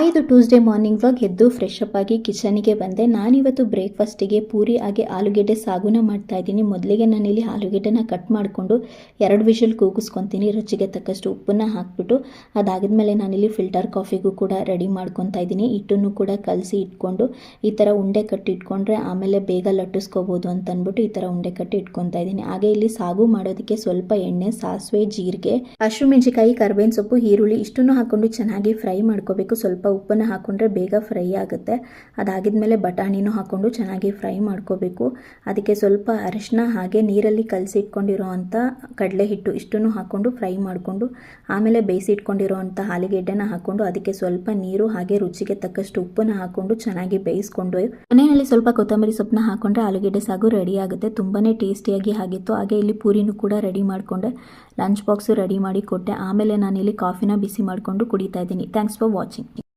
ಇದು Tuesday morning vlog. ಎದ್ದು fresh up ಆಗಿ ಕಿಚನ್ಗೆ ಬಂದೆ. ನಾನಿವತ್ತು ಬ್ರೇಕ್ಫಾಸ್ಟಿಗೆ ಪೂರಿ ಹಾಗೆ ಆಲೂಗೆಡ್ಡೆ ಸಾಗುನ ಮಾಡ್ತಾ ಇದ್ದೀನಿ. ಮೊದಲಿಗೆ ನಾನಿಲ್ಲಿ ಆಲೂಗೆಡ್ಡೆನ ಕಟ್ ಮಾಡಿಕೊಂಡು 2 ವಿಷಲ್ ಕೂಗಿಸ್ಕೊತೀನಿ. ರುಚಿಗೆ ತಕ್ಕಷ್ಟು ಉಪ್ಪನ್ನ ಹಾಕ್ಬಿಟ್ಟು ಅದಾಗಿದ್ಮೇಲೆ ನಾನಿಲ್ಲಿ ಫಿಲ್ಟರ್ ಕಾಫಿಗೂ ಕೂಡ ರೆಡಿ ಮಾಡ್ಕೊತಾ ಇದ್ದೀನಿ. ಹಿಟ್ಟನ್ನು ಕೂಡ ಕಲಸಿ ಇಟ್ಕೊಂಡು ಈ ಥರ ಉಂಡೆ ಕಟ್ಟಿ ಇಟ್ಕೊಂಡ್ರೆ ಆಮೇಲೆ ಬೇಗ ಲಟ್ಟಿಸ್ಕೋಬೋದು ಅಂತ ಅಂದ್ಬಿಟ್ಟು ಈ ಥರ ಉಂಡೆ ಕಟ್ಟಿ ಇಟ್ಕೊತಾ ಇದ್ದೀನಿ. ಹಾಗೆ ಇಲ್ಲಿ ಸಾಗು ಮಾಡೋದಕ್ಕೆ ಸ್ವಲ್ಪ ಎಣ್ಣೆ, ಸಾಸಿವೆ, ಜೀರಿಗೆ, ಹಸಿಮೆಣಸಿನಕಾಯಿ, ಕರಿಬೇವಿನ ಸೊಪ್ಪು, ಈರುಳ್ಳಿ ಇಷ್ಟನ್ನು ಹಾಕೊಂಡು ಚೆನ್ನಾಗಿ ಫ್ರೈ ಮಾಡ್ಕೋಬೇಕು. ಸ್ವಲ್ಪ ಉಪ್ಪನ್ನು ಹಾಕೊಂಡ್ರೆ ಬೇಗ ಫ್ರೈ ಆಗುತ್ತೆ. ಅದಾಗಿದ್ಮೇಲೆ ಬಟಾಣಿನೂ ಹಾಕೊಂಡು ಚೆನ್ನಾಗಿ ಫ್ರೈ ಮಾಡ್ಕೋಬೇಕು. ಅದಕ್ಕೆ ಸ್ವಲ್ಪ ಅರಿಶಿನ ಹಾಗೆ ನೀರಲ್ಲಿ ಕಲಸಿ ಇಟ್ಕೊಂಡಿರೋ ಅಂಥ ಕಡಲೆ ಹಿಟ್ಟು ಇಷ್ಟನ್ನು ಹಾಕೊಂಡು ಫ್ರೈ ಮಾಡಿಕೊಂಡು ಆಮೇಲೆ ಬೇಯಿಸಿ ಇಟ್ಕೊಂಡಿರೋ ಅಂಥ ಆಲೂಗೆಡ್ಡೆನ ಹಾಕೊಂಡು ಅದಕ್ಕೆ ಸ್ವಲ್ಪ ನೀರು ಹಾಗೆ ರುಚಿಗೆ ತಕ್ಕಷ್ಟು ಉಪ್ಪನ್ನು ಹಾಕೊಂಡು ಚೆನ್ನಾಗಿ ಬೇಯಿಸ್ಕೊಂಡು ಮನೆಯಲ್ಲಿ ಸ್ವಲ್ಪ ಕೊತ್ತಂಬರಿ ಸೊಪ್ಪನ್ನ ಹಾಕೊಂಡ್ರೆ ಆಲೂಗೆಡ್ಡೆ ಸಾಗು ರೆಡಿ ಆಗುತ್ತೆ. ತುಂಬಾನೇ ಟೇಸ್ಟಿಯಾಗಿ ಆಗಿತ್ತು. ಹಾಗೆ ಇಲ್ಲಿ ಪೂರಿನೂ ಕೂಡ ರೆಡಿ ಮಾಡಿಕೊಂಡೆ. ಲಂಚ್ ಬಾಕ್ಸು ರೆಡಿ ಮಾಡಿ ಕೊಟ್ಟೆ. ಆಮೇಲೆ ನಾನಿಲ್ಲಿ ಕಾಫಿನ ಬಿಸಿ ಮಾಡಿಕೊಂಡು ಕುಡಿತಾ ಇದ್ದೀನಿ. Thanks for watching.